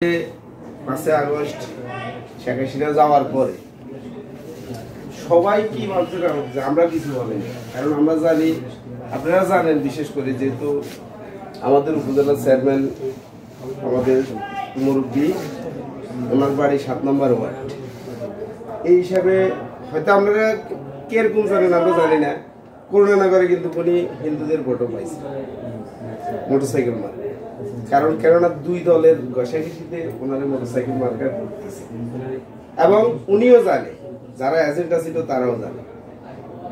5 August Sheikh Hasina যাওয়ার পরে সবাই কি ভাবছে আমরা কিছু বলিনি, কারণ আমরা জানি, আপনারা জানেন, বিশেষ করে যেহেতু আমাদের উপজেলা চেয়ারম্যান আমাদের মুরব্বী, ওনার বাড়ি 7 নম্বর ওয়ার্ড। এই হিসাবে হয়তো আপনারা কিরকম জানেন আমরা জানি না, করুণানগরে কিন্তু উনি হিন্দুদের ভোটও পাইছে মোটরসাইকেল মার্কা, কারণ কেননা দুই দলের ঘষাঘষিতে ওনার মোটরসাইকেল মার্কা করতেছে এবং উনিও জানে, যারা এজেন্টরা ছিল তারাও জানে।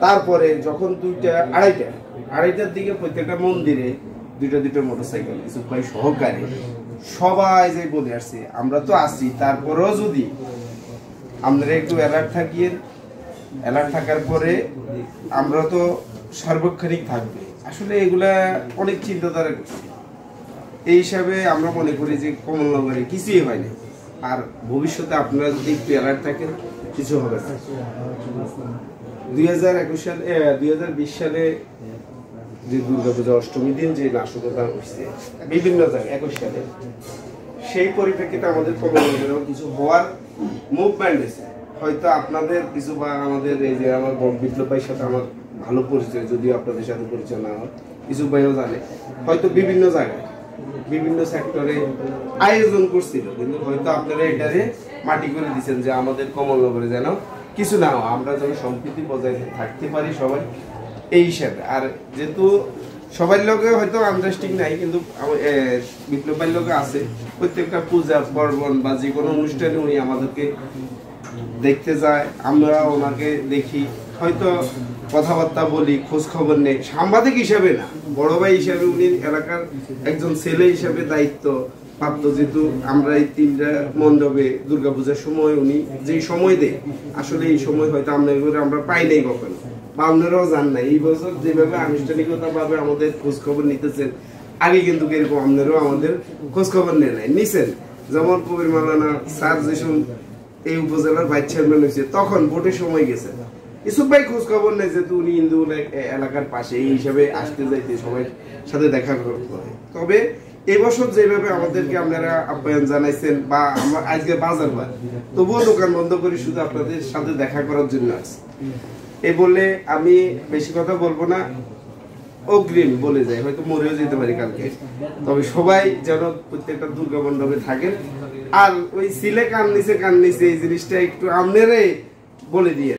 তারপরে যখন আড়াইটার দিকে প্রত্যেকটা মন্দিরে দুইটা মোটরসাইকেল ভাই সহকারে সবাই যে বলে আসছে আমরা তো আছি, তারপরেও যদি আমরা একটু অ্যালার্ট থাকার পরে আমরা তো সার্বক্ষণিক থাকবে। আসলে এগুলা অনেক চিন্তাধারা করছি। এই হিসাবে আমরা মনে করি যে কমলনগরে কিছুই হয়নি, আর ভবিষ্যতে আপনারা যদি একটু অ্যালার্ট থাকেন কিছু হবে না। 2020 সালে যে দুর্গাপূজা অষ্টমী দিন যে নাশকতা হচ্ছে বিভিন্ন জায়গায় 21 সালে, সেই পরিপ্রেক্ষিতে আমাদের কমলনগরেও কিছু হওয়ার মুভমেন্ট হয়েছে। হয়তো আপনাদের কিছু বা আমাদের এই যে আমার বিপ্লব ভাইয়ের সাথে আমার ভালো পরিচয়, যদিও আপনাদের সাথে পরিচয় না হয়, কিছু ভাইও জানে, হয়তো বিভিন্ন জায়গায় বিভিন্ন সেক্টরে আয়োজন করছিল, কিন্তু হয়তো আপনারা এটারে মাটি করে দিচ্ছেন যে আমাদের কমলনগরে যেন কিছু না হয়, আমরা যেন সম্প্রীতি বজায় থাকতে পারি সবাই এই হিসাবে। আর যেহেতু সবার লোকে হয়তো আন্ডারস্ট্যান্ডিং নাই, কিন্তু বিপ্লবের লোকে আছে, প্রত্যেকটা পূজা পার্বণ বা যে কোনো অনুষ্ঠানে উনি আমাদেরকে দেখতে যায়, আমরা ওনাকে দেখি, হয়তো কথাবার্তা বলি, খোঁজ খবর নেই, সাংবাদিক হিসাবে না, বড় ভাই হিসাবে উনি এলাকার একজন ছেলে হিসাবে দায়িত্ব প্রাপ্ত। যেহেতু আমরা এই 3টা মণ্ডপে দুর্গাপূজার সময় উনি যেই সময় দেয়, আসলে এই সময় হয়তো আমরা পাই নাই কখনো, বা আপনারাও জান নাই। এই বছর যেভাবে আনুষ্ঠানিকতা ভাবে আমাদের খোঁজ খবর নিতেছেন, আগে কিন্তু এরকম আপনারাও আমাদের খোঁজ খবর নিছেন। যেমন কবির মাওলানা স্যার যেসব এই উপজেলার ভাইস চেয়ারম্যান হয়েছে, তখন ভোটের সময় গেছে, ইসুফ ভাই খোঁজ খবর নেই, যেহেতু উনি হিন্দু এলাকার পাশে, এই হিসাবে আসতে যাইতে সবাই সাথে দেখা করতে হয়। তবে এবছর যেভাবে আমাদেরকে আপনারা আপ্যায়ন জানাইছেন, বা আমরা আজকে বাজার বার, তবুও দোকান বন্ধ করে শুধু আপনাদের সাথে দেখা করার জন্য আসছি। এই বলে আমি বেশি কথা বলবো না, অগ্রিম বলে যাই, হয়তো মরেও যেতে পারি কালকে। তবে সবাই যেন প্রত্যেকটা দুর্গা মণ্ডপে থাকেন, আর ওই সিলে কান নিচে এই জিনিসটা একটু আপনারাই বলে দিয়ে